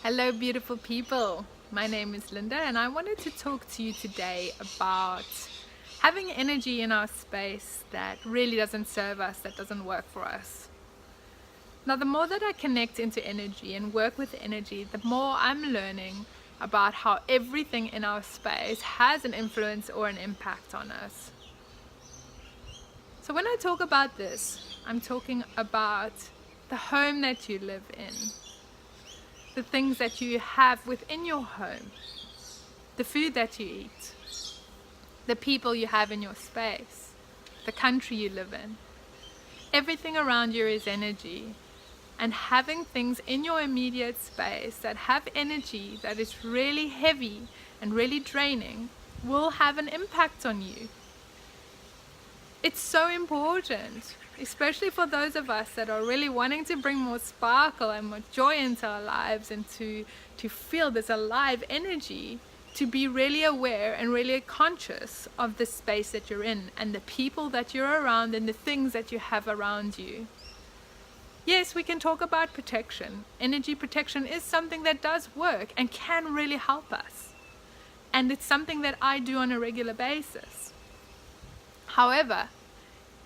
Hello, beautiful people. My name is Lynda, and I wanted to talk to you today about having energy in our space that really doesn't serve us, that doesn't work for us. Now, the more that I connect into energy and work with energy, the more I'm learning about how everything in our space has an influence or an impact on us. So, when I talk about this, I'm talking about the home that you live in, the things that you have within your home, the food that you eat, the people you have in your space, the country you live in. Everything around you is energy, and having things in your immediate space that have energy that is really heavy and really draining will have an impact on you. It's so important, especially for those of us that are really wanting to bring more sparkle and more joy into our lives and to feel this alive energy, to be really aware and really conscious of the space that you're in and the people that you're around and the things that you have around you. Yes, we can talk about protection. Energy protection is something that does work and can really help us. And it's something that I do on a regular basis. However,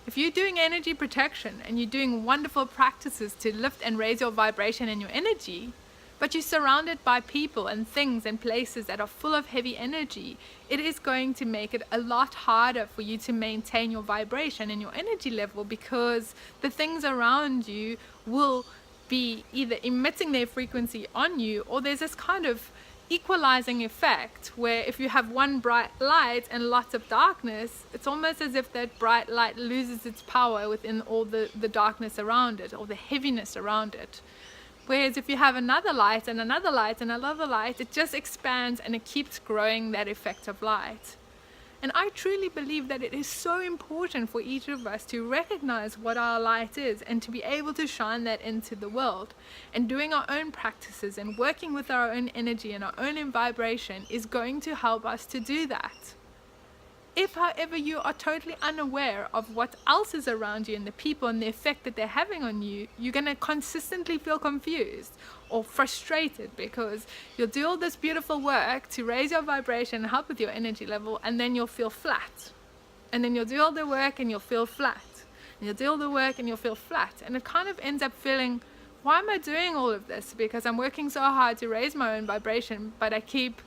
if you're doing energy protection and you're doing wonderful practices to lift and raise your vibration and your energy, but you're surrounded by people and things and places that are full of heavy energy, it is going to make it a lot harder for you to maintain your vibration and your energy level, because the things around you will be either emitting their frequency on you, or there's this kind of equalizing effect where if you have one bright light and lots of darkness, it's almost as if that bright light loses its power within all the darkness around it, or the heaviness around it. Whereas if you have another light and another light and another light, it just expands and it keeps growing that effect of light. And I truly believe that it is so important for each of us to recognize what our light is and to be able to shine that into the world. And doing our own practices and working with our own energy and our own vibration is going to help us to do that. If, however, you are totally unaware of what else is around you and the people and the effect that they're having on you, you're going to consistently feel confused or frustrated, because you'll do all this beautiful work to raise your vibration and help with your energy level, and then you'll feel flat. And then you'll do all the work and you'll feel flat. And you'll do all the work and you'll feel flat. And it kind of ends up feeling, why am I doing all of this? Because I'm working so hard to raise my own vibration, but I keep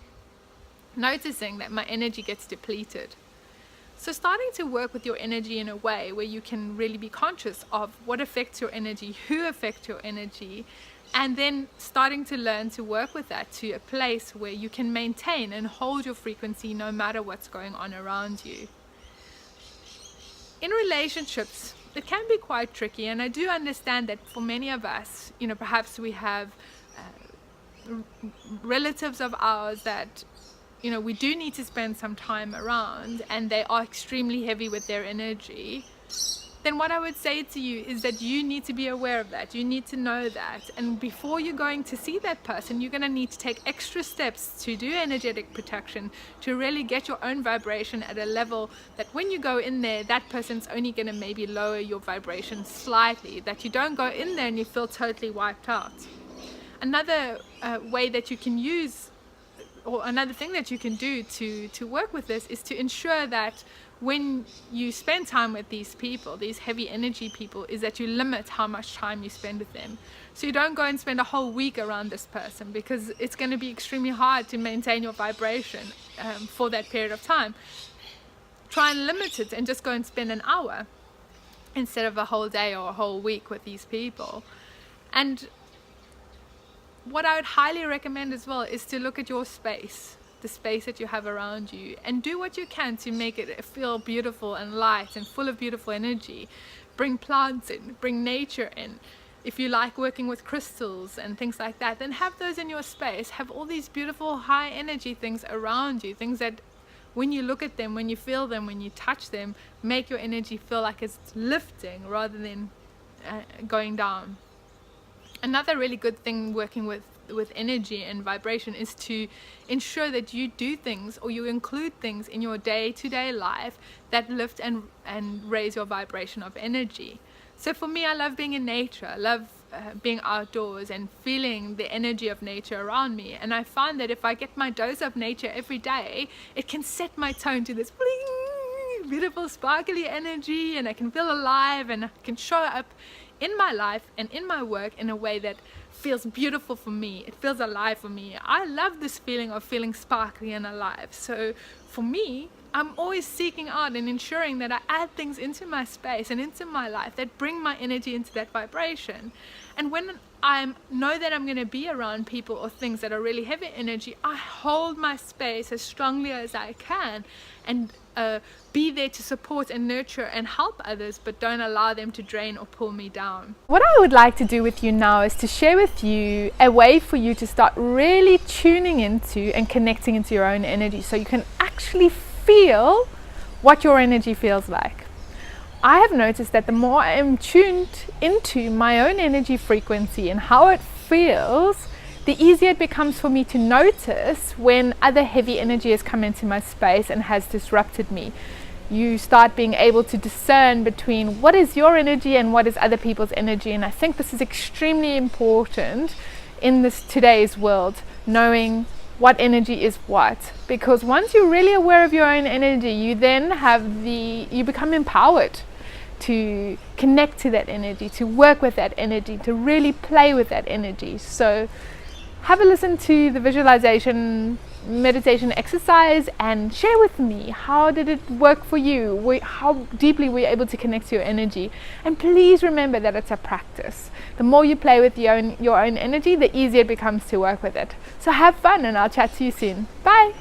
noticing that my energy gets depleted. So starting to work with your energy in a way where you can really be conscious of what affects your energy, who affects your energy, and then starting to learn to work with that to a place where you can maintain and hold your frequency no matter what's going on around you. In relationships, it can be quite tricky, and I do understand that for many of us, perhaps we have relatives of ours that we do need to spend some time around, and they are extremely heavy with their energy. Then what I would say to you is that you need to be aware of that. You need to know that. And before you're going to see that person, you're going to need to take extra steps to do energetic protection, to really get your own vibration at a level that when you go in there, that person's only going to maybe lower your vibration slightly, that you don't go in there and you feel totally wiped out. Another way that you can use, or another thing that you can do to work with this, is to ensure that when you spend time with these people, these heavy energy people, is that you limit how much time you spend with them. So you don't go and spend a whole week around this person, because it's going to be extremely hard to maintain your vibration for that period of time. Try and limit it and just go and spend an hour instead of a whole day or a whole week with these people. And what I would highly recommend as well is to look at your space, the space that you have around you, and do what you can to make it feel beautiful and light and full of beautiful energy. Bring plants in, bring nature in. If you like working with crystals and things like that, then have those in your space. Have all these beautiful high energy things around you, things that when you look at them, when you feel them, when you touch them, make your energy feel like it's lifting rather than going down. Another really good thing working with energy and vibration is to ensure that you do things, or you include things in your day-to-day life that lift and raise your vibration of energy. So for me, I love being in nature. I love being outdoors and feeling the energy of nature around me. And I find that if I get my dose of nature every day, it can set my tone to this bling, beautiful sparkly energy, and I can feel alive, and I can show up in my life and in my work in a way that feels beautiful for me. It feels alive for me. I love this feeling of feeling sparkly and alive. So for me, I'm always seeking out and ensuring that I add things into my space and into my life that bring my energy into that vibration. And when I know that I'm going to be around people or things that are really heavy energy, I hold my space as strongly as I can and be there to support and nurture and help others, but don't allow them to drain or pull me down. What I would like to do with you now is to share with you a way for you to start really tuning into and connecting into your own energy, so you can actually feel what your energy feels like. I have noticed that the more I am tuned into my own energy frequency and how it feels, the easier it becomes for me to notice when other heavy energy has come into my space and has disrupted me. You start being able to discern between what is your energy and what is other people's energy, and I think this is extremely important in this today's world, knowing what energy is what, because once you're really aware of your own energy, you then you become empowered to connect to that energy, to work with that energy, to really play with that energy. So have a listen to the visualization meditation exercise and share with me, how did it work for you? How deeply were you able to connect to your energy? And please remember that it's a practice. The more you play with your own energy, the easier it becomes to work with it. So have fun, and I'll chat to you soon. Bye.